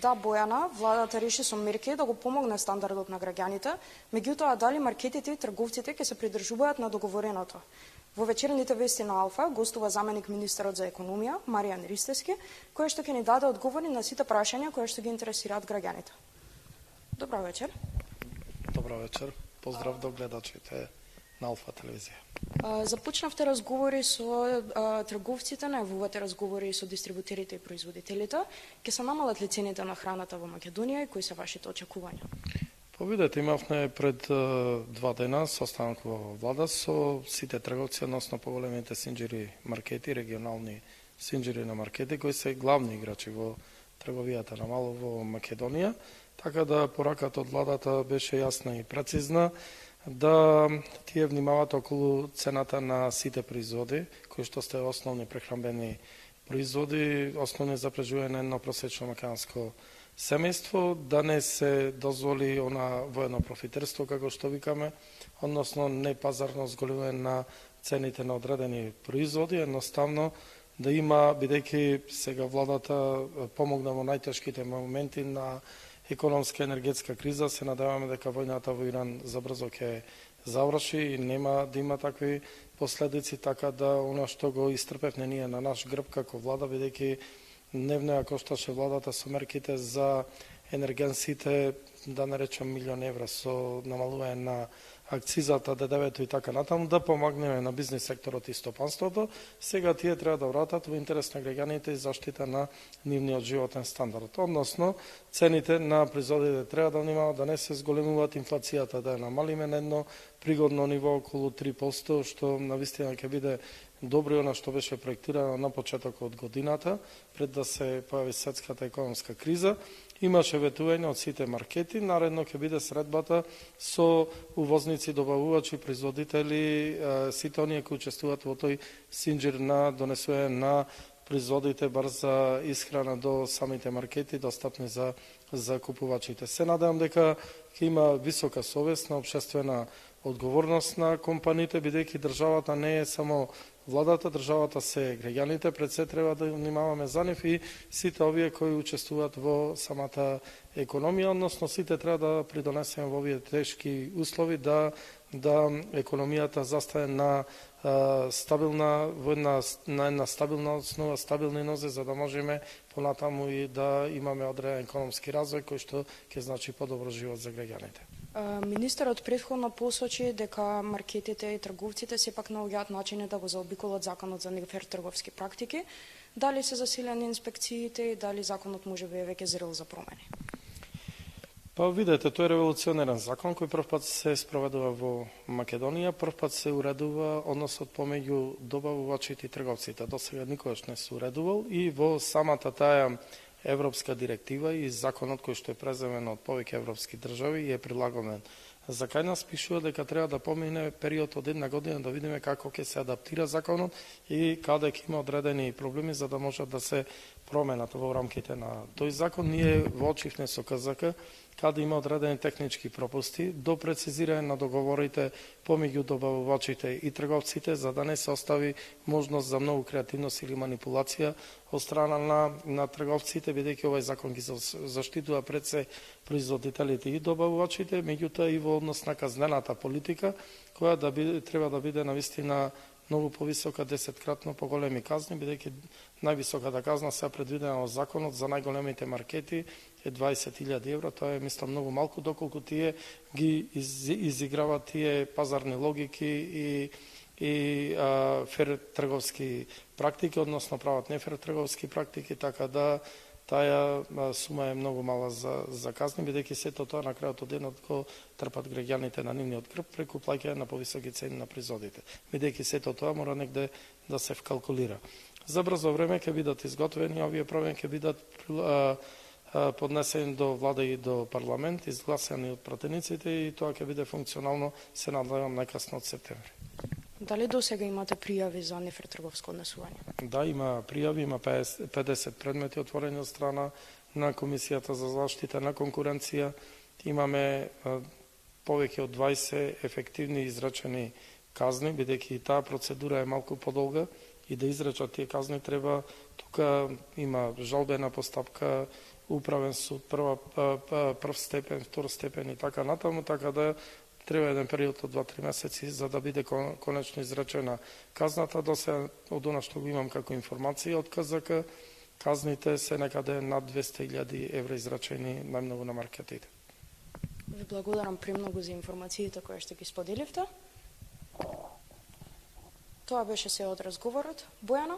Да, Бојана, владата реши со мерки да го помогне стандардот на граѓаните, меѓутоа дали маркетите и трговците ќе се придржуваат на договореното? Во вечерните вести на Алфа гостува заменик министерот за економија Маријан Ристевски, кој што ќе ни даде одговори на сите прашања кои што ги интересираат граѓаните. Добра вечер. Добра вечер. Поздрав до гледачите на Алфа телевизија. Започнавте разговори со трговците, најавувате разговори со дистрибутерите и производителите. Ќе се намалат ли цените на храната во Македонија и кои се вашите очекувања? Видете, имавме пред 2 дена состанок во влада со сите трговци, односно поголемите синџири маркети, регионални синџири на маркети, кои се главни играчи во трговијата на мало во Македонија. Така да пораката од владата беше јасна и прецизна, да тие внимават околу цената на сите производи, кои што сте основни прехранбени производи, основни за преживење на едно просечно македонско семејство, да не се дозволи она воено профитерство, како што викаме, односно непазарно зголемување на цените на одредени производи, едноставно да има, бидејќи сега владата помогна во најтешките моменти на економска енергетска криза, се надеваме дека војната во Иран забрзо ќе заврши и нема да има такви последици, така да она што го истрпевме ние на наш грб како влада, бидејќи дневно ја кошташе владата со мерките за енергенсите, да не речем милион евра со намалување на акцизата, ДДВ-то и така натаму, да помогнеме на бизнис секторот и стопанството. Сега тие треба да вратат во интерес на граѓаните и заштита на нивниот животен стандард. Односно, цените на производите треба да внимават да не се зголемуваат, инфлацијата да ја намалиме на едно пригодно ниво околу 3%, што навистина ќе биде добро она што беше проектирано на почетокот од годината, пред да се појави светската економска криза. Имаше ветување од сите маркети, наредно ќе биде средбата со увозници, добавувачи, производители, сите оние кои учествуваат во тој синџир на донесување на производите бар за исхрана до самите маркети, достапни за купувачите. Се надевам дека ќе има висока совест на општествена одговорност на компаниите, бидејќи државата не е само владата, државата се граѓаните, пред се треба да внимаваме за нив и сите овие кои учествуваат во самата економија, односно сите треба да придонесеме во овие тешки услови да економијата застане на стабилна на една стабилна основа, стабилни нозе, за да можеме понатаму и да имаме одреден економски развој кој што ќе значи подобро живот за граѓаните. Министерот претходно посочи дека маркетите и трговците сепак наоѓаат начини да го заобиколат законот за нефер трговски практики. Дали се засилени инспекциите и дали законот можеби е веќе зрел за промени? Видете, тој е револуционерен закон кој прв пат се спроведува во Македонија, прв пат се уредува односот помеѓу добавувачите и трговците. До сега никогаш не се уредувал и во самата таа европска директива и законот кој што е преземен од повеќе европски држави и е прилагамен. За кај нас пишува дека треба да помине период од една година да видиме како ќе се адаптира законот и каде ќе има одредени проблеми за да можат да се променат во рамките на тој закон. Ние во очивме со КЗК каде има одредени технички пропусти до прецизирање на договорите помеѓу добавувачите и трговците, за да не се остави можност за многу креативност или манипулација од страна на трговците, бидејќи овој закон ги заштитува пред се производителите и добавувачите, меѓутоа и во однос на казнената политика, која треба да биде навистина многу повисока, 10-кратно поголеми казни, бидејќи највисоката казна се предвидена во законот за најголемите маркети е 20.000 евра. Тоа е, мислам, многу малку, доколку тие ги изиграват тие пазарни логики и фер трговски практики, односно прават нефер трговски практики, така да таа сума е многу мала за казни, бидејќи сето тоа на крајот од денот го трпат граѓаните на нивниот грб преку плаќање на повисоки цени на производите. Бидејќи сето тоа мора негде да се вкалкулира. За брзо време ќе бидат изготвени овие промени, ќе бидат поднесени до влада и до парламент, изгласани од пратениците и тоа ќе биде функционално, се надевам, најкасно од септември. Дали до сега имате пријави за нефер трговско однесување? Да, има пријави, има 50 предмети отворени од страна на Комисијата за заштита на конкуренција. Имаме повеќе од 20 ефективни изречени казни, бидејќи таа процедура е малку подолга и да изречат тие казни, треба тука има жалбена постапка, управен суд, прв степен, втор степен и така натаму, така да треба еден период од 2-3 месеци за да биде конечно изречена казната. До сега од она што го имам како информација од КЗК, казните се некаде над 200.000 евра израчени најмногу на маркетите. Ви благодарам премногу за информациите кои што ги споделивте. Тоа беше се од разговорот. Бојано?